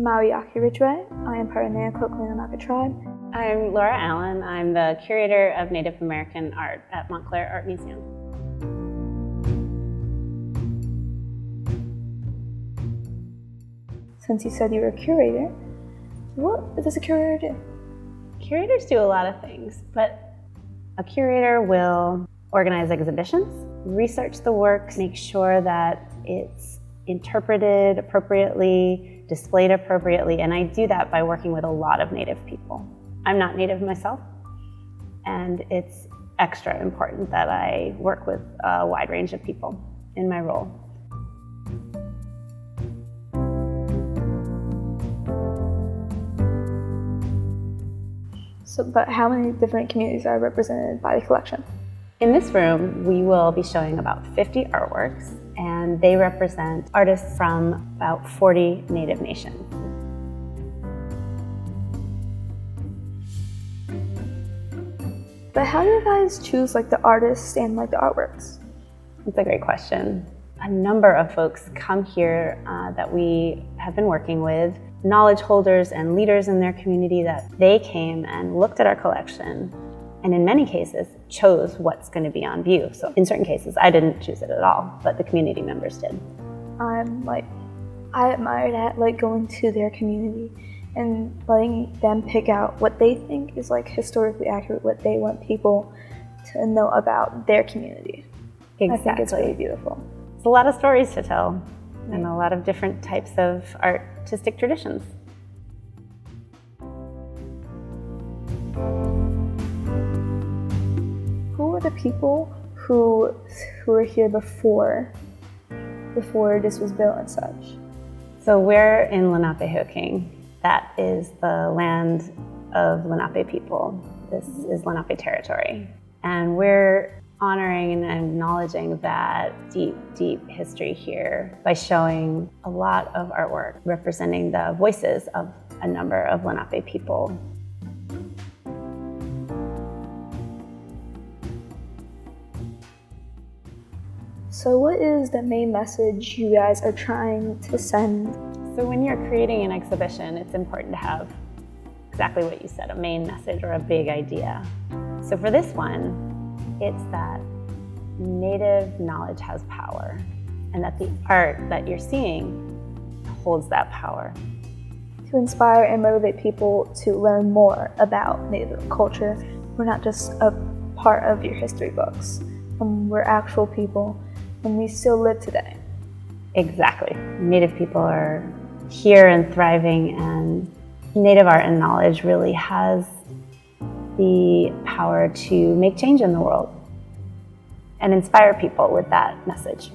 Maeha Ridgeway. I am part of Nanticoke Lenni-Lenape tribe. I'm Laura Allen. I'm the Curator of Native American Art at Montclair Art Museum. Since you said you were a curator, what does a curator do? Curators do a lot of things, but a curator will organize exhibitions, research the work, make sure that it's interpreted appropriately, displayed appropriately, and I do that by working with a lot of Native people. I'm not Native myself, and it's extra important that I work with a wide range of people in my role. But how many different communities are represented by the collection? In this room, we will be showing about 50 artworks, and they represent artists from about 40 Native nations. But how do you guys choose the artists and the artworks? That's a great question. A number of folks come here that we have been working with, knowledge holders and leaders in their community, that they came and looked at our collection and in many cases chose what's going to be on view. So in certain cases, I didn't choose it at all, but the community members did. I admire that, going to their community and letting them pick out what they think is historically accurate, what they want people to know about their community. Exactly. I think it's really beautiful. It's a lot of stories to tell and a lot of different types of artistic traditions. Who were the people who were here before this was built and such? So we're in Lenape. That is the land of Lenape people. This is Lenape territory. And we're honoring and acknowledging that deep, deep history here by showing a lot of artwork representing the voices of a number of Lenape people. So what is the main message you guys are trying to send? So when you're creating an exhibition, it's important to have exactly what you said, a main message or a big idea. So for this one, it's that Native knowledge has power, and that the art that you're seeing holds that power. To inspire and motivate people to learn more about Native culture. We're not just a part of your history books. We're actual people, and we still live today. Exactly. Native people are here and thriving, and Native art and knowledge really has the power to make change in the world and inspire people with that message.